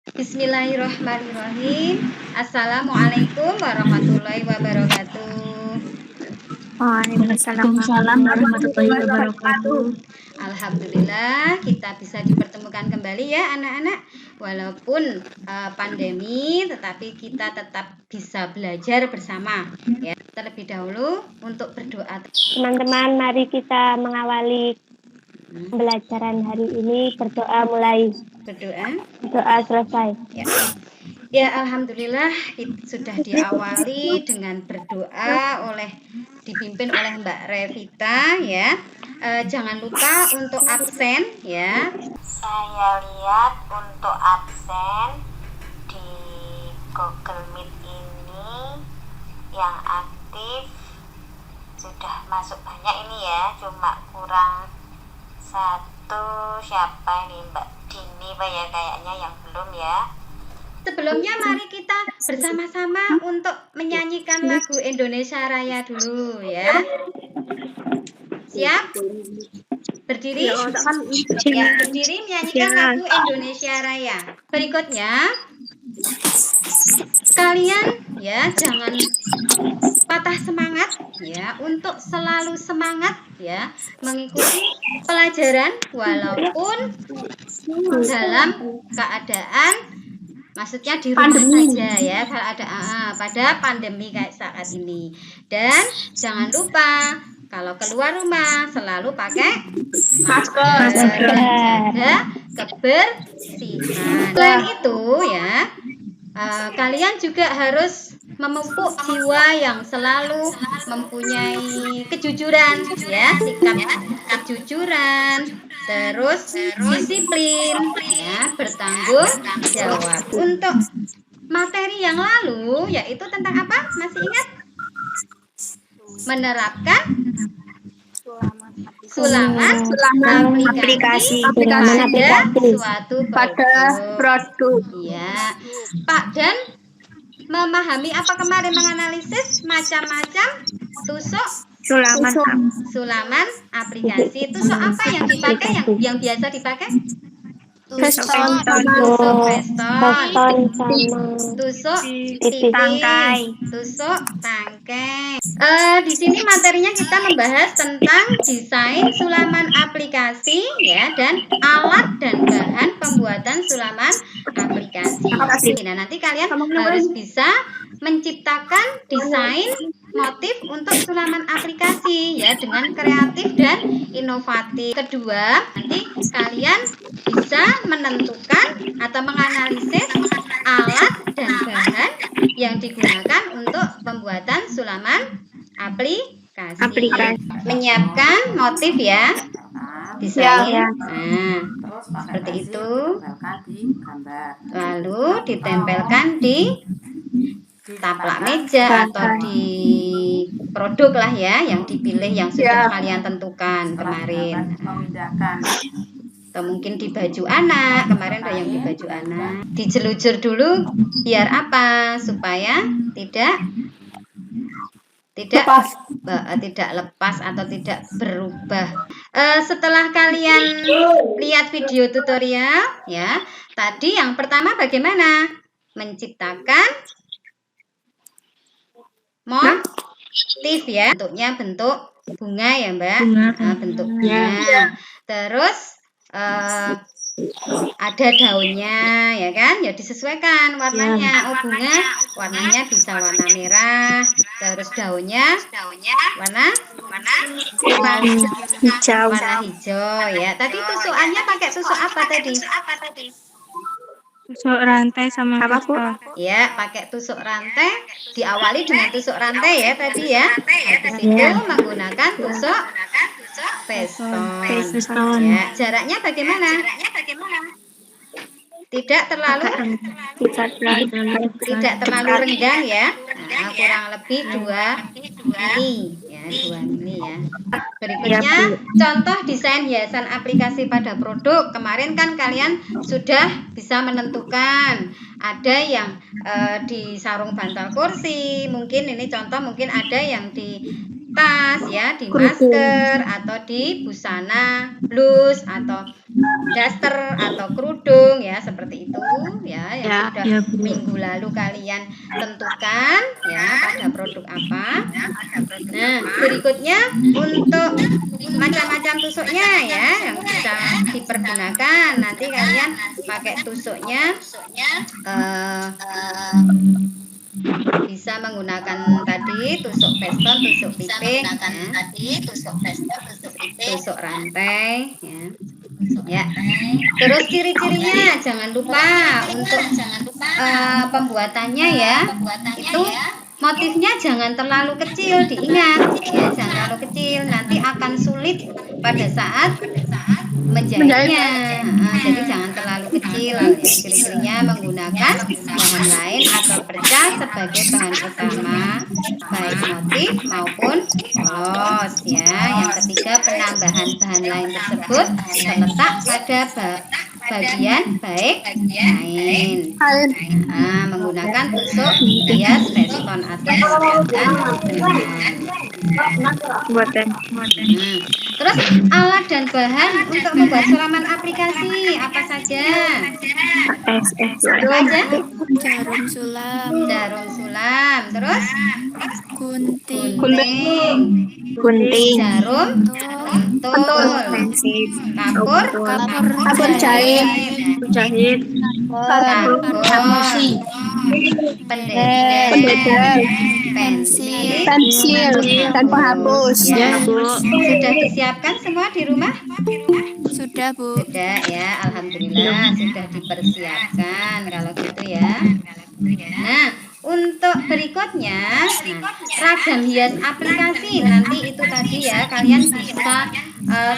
Bismillahirrahmanirrahim. Assalamualaikum warahmatullahi wabarakatuh. Waalaikumsalam warahmatullahi wabarakatuh. Alhamdulillah kita bisa dipertemukan kembali ya anak-anak. Walaupun pandemi, tetapi kita tetap bisa belajar bersama. Ya. Terlebih dahulu untuk berdoa. Teman-teman, mari kita mengawali pembelajaran hari ini. Berdoa mulai. Doa selesai. Ya, alhamdulillah sudah diawali dengan berdoa dipimpin oleh Mbak Revita ya. Jangan lupa untuk absen ya. Saya lihat untuk absen di Google Meet ini yang aktif sudah masuk banyak ini ya, cuma kurang satu. Siapa ini, Mbak Dini Pak ya, kayaknya yang belum ya. Sebelumnya mari kita bersama-sama untuk menyanyikan lagu Indonesia Raya dulu ya. Siap? Berdiri? Ya, berdiri menyanyikan lagu Indonesia Raya. Berikutnya kalian ya jangan patah semangat ya, untuk selalu semangat ya mengikuti pelajaran walaupun dalam keadaan, maksudnya di rumah saja ya, pada pandemi kayak saat ini. Dan jangan lupa kalau keluar rumah selalu pakai masker dan jaga kebersihan. Selain itu ya, kalian juga harus memupuk jiwa yang selalu mempunyai kejujuran ya, sikap kejujuran, terus disiplin ya, bertanggung jawab. Untuk materi yang lalu yaitu tentang apa? Masih ingat? Menerapkan sulaman aplikasi pada suatu produk. Ya, Pak Dan memahami apa kemarin menganalisis macam-macam tusuk sulaman aplikasi. Tusuk apa yang dipakai, yang biasa dipakai? Tusuk piston, tusuk titik, tusuk tangkai. Di sini materinya kita membahas tentang desain sulaman aplikasi ya, dan alat dan bahan pembuatan sulaman aplikasi. Nah, nanti kalian harus bisa menciptakan desain motif untuk sulaman aplikasi ya, dengan kreatif dan inovatif. Kedua, nanti kalian bisa menentukan atau menganalisis alat dan bahan yang digunakan untuk pembuatan sulaman aplikasi. Menyiapkan motif ya, desain. Nah, seperti itu. Lalu ditempelkan di taplak meja atau di produk lah ya, yang dipilih yang sudah kalian tentukan kemarin. Atau mungkin di baju anak, kemarin ada yang di baju anak. Dijelujur dulu biar apa? Supaya tidak lepas atau tidak berubah. Setelah kalian lihat video tutorial ya, tadi yang pertama bagaimana? Menciptakan motif ya, bentuknya bentuk bunga ya Mbak, bentuk bunga. Terus ada daunnya ya kan, ya disesuaikan warnanya. Bunga warnanya bisa warna merah, terus daunnya warna hijau ya. Tadi tusukannya pakai tusuk apa tadi? Tusuk rantai sama pistol. Ya, pakai tusuk rantai. Diawali dengan tusuk rantai ya tadi ya. Habis itu menggunakan tusuk piston. Ya, jaraknya bagaimana? Tidak terlalu renggang ya. Nah, kurang lebih 2 mili ya, 2 mili ya. Berikutnya contoh desain hiasan aplikasi pada produk. Kemarin kan kalian sudah bisa menentukan ada yang di sarung bantal kursi, mungkin ini contoh, mungkin ada yang di tas ya, di masker atau di busana, blus atau daster atau kerudung ya, seperti itu ya yang sudah minggu lalu kalian tentukan ya pada produk apa. Nah, berikutnya untuk macam-macam tusuknya ya yang bisa dipergunakan. Nanti kalian pakai tusuknya bisa menggunakan tadi tusuk peston, tusuk pipih, tusuk rantai ya. Terus ciri-cirinya jangan lupa untuk pembuatannya ya. Itu motifnya jangan terlalu kecil, diingat ya, jangan terlalu kecil, nanti akan sulit pada saat menjahitnya. Jadi jangan terlalu kecil ya. Ciri-cirinya menggunakan bahan lain atau perca sebagai bahan utama baik motif maupun polos ya. Yang ketiga, penambahan bahan lain tersebut terletak pada bagian baik kain. Menggunakan tusuk hias peston atau menggunakan benang. Terus alat dan bahan untuk membuat sulaman aplikasi apa saja? Itu aja. Jarum sulam, Terus gunting, jarum, pentul, kapur jahit, pendeder, pensil, dan penghapus ya. Sudah disiapkan semua di rumah? Sudah, Bu. Sudah ya, alhamdulillah sudah dipersiapkan kalau gitu ya. Nah, untuk berikutnya, ragam hias aplikasi nanti itu tadi ya, kalian bisa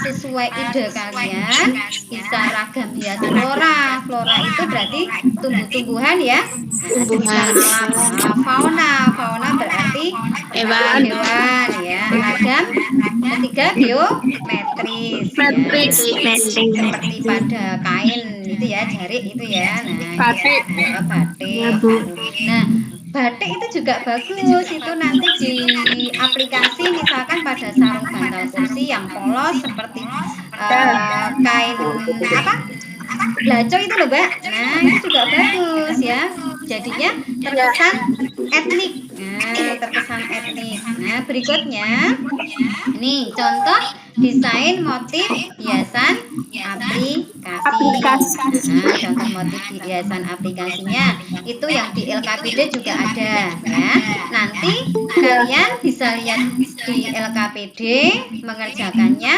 sesuai ide kalian bisa ragam hias flora. Flora itu berarti tumbuh-tumbuhan ya. Fauna berarti hewan ya. Ragam ketiga biometris ya. Seperti pada kain itu ya, jarik itu ya. Nah, batik. Nah, batik itu juga bagus, itu nanti di aplikasi misalkan pada sarung bantal kursi yang polos seperti kain belaco itu loh Mbak. Nah, itu juga bagus ya, jadinya terkesan etnik. Nah, berikutnya ini contoh desain motif hiasan aplikasi. Nah, contoh motif hiasan aplikasinya itu yang di LKPD juga ada ya. Nanti kalian bisa lihat di LKPD mengerjakannya,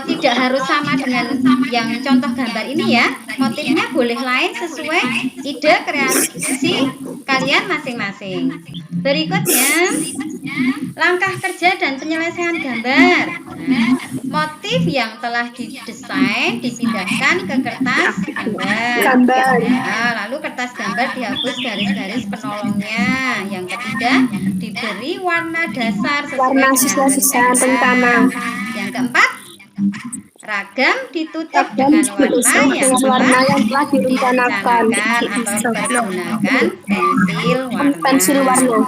tidak harus sama dengan yang contoh gambar ini ya. Motifnya boleh lain sesuai ide kreasi kalian masing-masing. Berikutnya, langkah kerja dan penyelesaian gambar. Nah, motif yang telah didesain dipindahkan ke kertas gambar. Lalu kertas gambar dihapus garis-garis penolongnya. Yang ketiga, diberi warna dasar sesuai dengan pertama. Yang keempat, ragam ditutup dengan warna yang telah direncanakan atau dipergunakan pensil warna.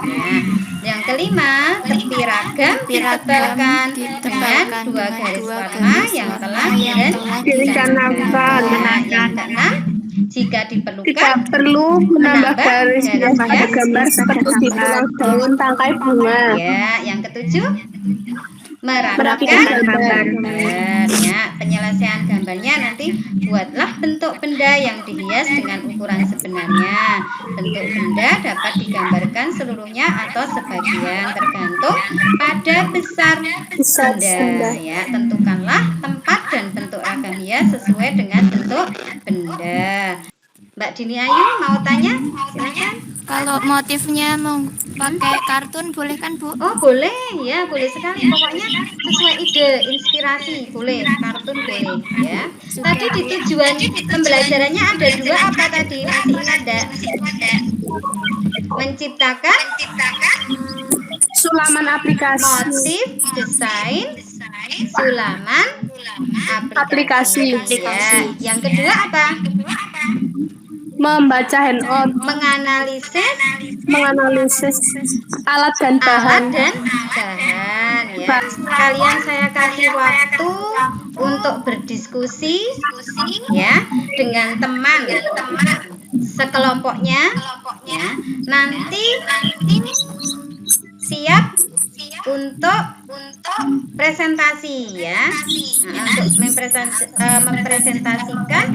Yang kelima, tepi ragam ditebalkan dengan dua garis warna yang telah direncanakan. Yang keenam, jika diperlukan perlu menambah garis pada gambar seperti di tulang daun tangkai bunga. Ya, yang ketujuh, merapikan gambar. Ya, penyelesaian gambarnya nanti buatlah bentuk benda yang dihias dengan ukuran sebenarnya. Bentuk benda dapat digambarkan seluruhnya atau sebagian tergantung pada besar benda. Ya, tentukanlah tempat dan bentuk ragam hias sesuai dengan bentuk benda. Mbak Dini Ayu mau tanya? Silakan. Kalau motifnya mau pakai kartun boleh kan, Bu? Oh, boleh ya, boleh sekali. Pokoknya sesuai ide, inspirasi boleh, kartun boleh ya. Tadi di tujuan pembelajarannya ada dua apa tadi? Masih ingat enggak? Menciptakan sulaman aplikasi, motif, desain, sulaman aplikasi. Ya. Yang kedua apa? membaca handout, menganalisis alat dan bahan. ya. Kalian saya kasih waktu untuk berdiskusi ya dengan teman sekelompoknya ya. Nanti siap untuk presentasi ya. Untuk mempresentasikan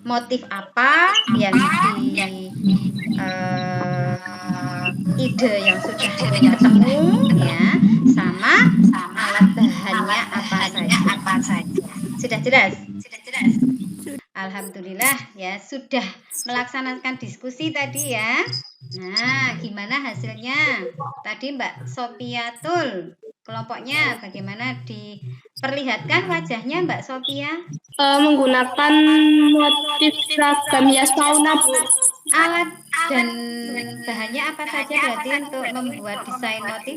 motif apa yang ide yang sudah ketemu ya, sama alat bahannya apa saja. Sudah jelas? Alhamdulillah ya, sudah melaksanakan diskusi tadi ya. Nah, gimana hasilnya? Tadi Mbak Sopiatul kelompoknya bagaimana, diperlihatkan wajahnya Mbak Sopia? Menggunakan motif ragam hias fauna, Bu. Alat dan bahannya apa saja berarti untuk membuat desain motif?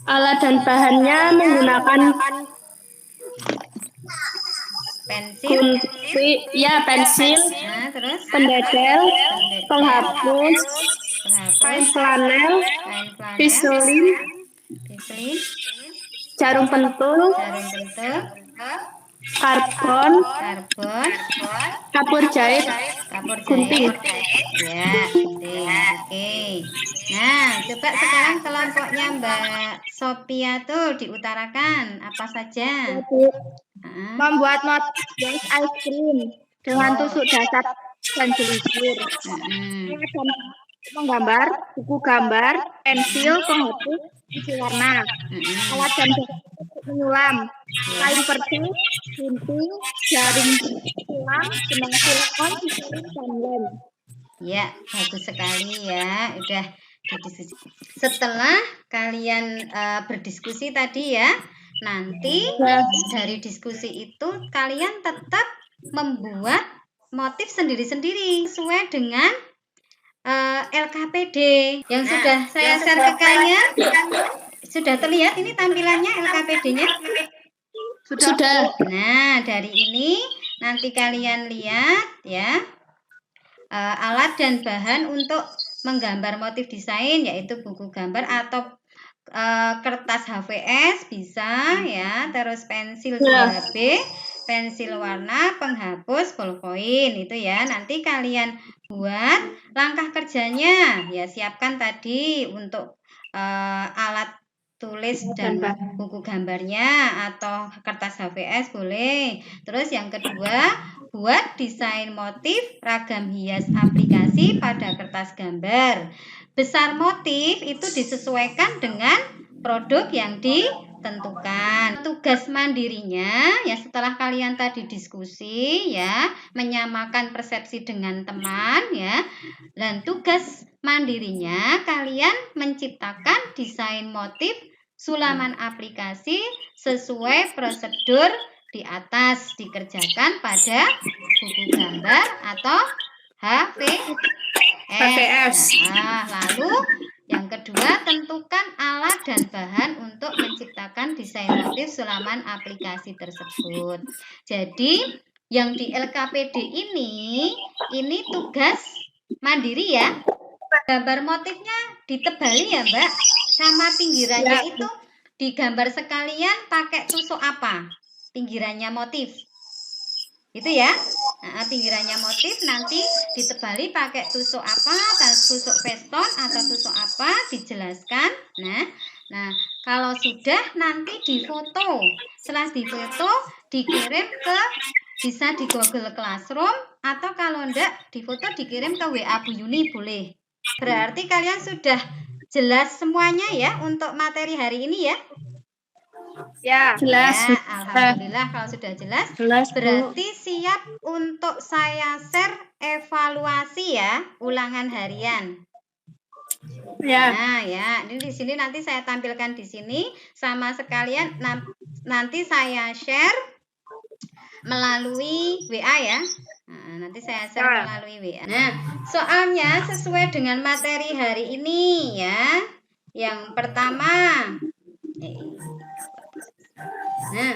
Alat dan bahannya menggunakan Pensil, pensil, nah, terus pendedel, penghapus, kain flanel, piselin, jarum pentul, karbon, kapur jahit, gunting. Ya, gunting. Oke. Nah, coba sekarang kelompoknya Mbak Sophia tuh diutarakan apa saja. Membuat motif ice cream dengan tusuk dasar dan jelisir. Menggambar, buku gambar, pensil, penghapus, isi warna, alat dan menyulam, kain perca, gunting, jaring silang, benang silikon, dan lem. Ya, bagus sekali ya. Udah didiskusi. Setelah kalian berdiskusi tadi ya, nanti dari diskusi itu kalian tetap membuat motif sendiri-sendiri sesuai dengan LKPD yang sudah saya share ke kalian. Sudah terlihat ini tampilannya LKPD-nya? Sudah. Nah, dari ini nanti kalian lihat ya, alat dan bahan untuk menggambar motif desain, yaitu buku gambar atau kertas HVS bisa ya, terus pensil 2B, pensil warna, penghapus, ballpoint itu ya. Nanti kalian buat langkah kerjanya ya, siapkan tadi untuk alat tulis dan buku gambarnya atau kertas HVS boleh. Terus yang kedua, buat desain motif ragam hias aplikasi pada kertas gambar. Besar motif itu disesuaikan dengan produk yang ditentukan. Tugas mandirinya ya, setelah kalian tadi diskusi ya, menyamakan persepsi dengan teman ya, dan tugas mandirinya kalian menciptakan desain motif sulaman aplikasi sesuai prosedur di atas, dikerjakan pada buku gambar atau HVS. Nah, lalu yang kedua, tentukan alat dan bahan untuk menciptakan desain motif sulaman aplikasi tersebut. Jadi yang di LKPD ini tugas mandiri ya. Gambar motifnya ditebali ya Mbak, sama pinggirannya itu digambar sekalian pakai tusuk apa? Pinggirannya motif. Itu ya. Nah, pinggirannya motif nanti ditebali pakai tusuk apa, tusuk peston atau tusuk apa, dijelaskan. Nah, kalau sudah nanti difoto. Setelah difoto dikirim ke, bisa di Google Classroom, atau kalau enggak difoto dikirim ke WA Bu Yuni boleh. Berarti kalian sudah jelas semuanya ya untuk materi hari ini ya? Ya, jelas. Ya, alhamdulillah kalau sudah jelas. Berarti siap untuk saya share evaluasi ya, ulangan harian. Ya. Nah, ya, ini di sini nanti saya tampilkan di sini sama sekalian, nanti saya share melalui WA ya. Nah, nanti saya share melalui WA. Nah, soalnya sesuai dengan materi hari ini ya. Yang pertama, nah,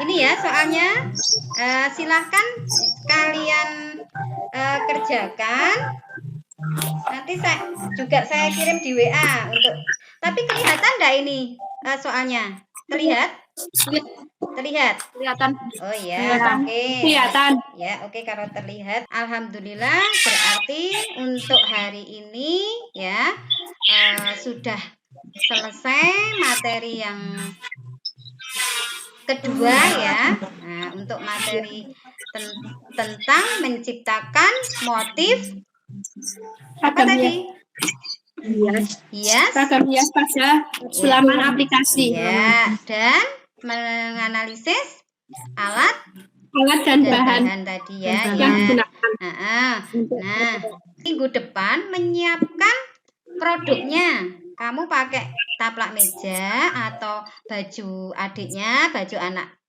ini ya soalnya, silahkan kalian kerjakan Nanti saya kirim di WA untuk. Tapi kelihatan enggak ini soalnya? Terlihat? Terlihat? Kelihatan. Oh ya, oke. Kelihatan. Ya, oke, kalau terlihat. Alhamdulillah, berarti untuk hari ini ya sudah selesai materi yang kedua ya. Nah, untuk materi tentang menciptakan motif apa tadi? Hias. Ragam hias pada sulaman aplikasi. Ya, dan menganalisis alat dan bahan tadi ya. Nah, minggu depan menyiapkan produknya. Kamu pakai taplak meja atau baju adiknya, baju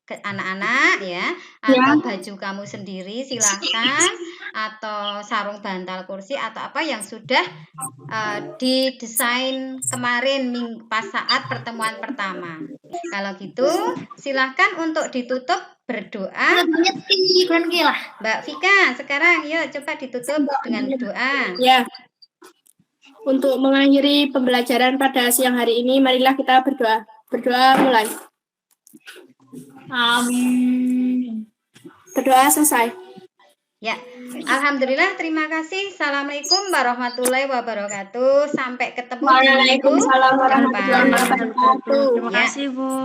anak-anak ya, atau baju kamu sendiri silahkan, atau sarung bantal kursi atau apa yang sudah didesain kemarin pas saat pertemuan pertama. Kalau gitu silahkan untuk ditutup berdoa. Mbak Vika sekarang yuk coba ditutup dengan doa. Ya. Untuk mengakhiri pembelajaran pada siang hari ini, marilah kita berdoa. Berdoa mulai. Amin. Berdoa selesai. Ya, alhamdulillah, terima kasih. Assalamualaikum warahmatullahi wabarakatuh. Sampai ketemu di minggu depan. Waalaikumsalam warahmatullahi wabarakatuh. Terima kasih, Bu.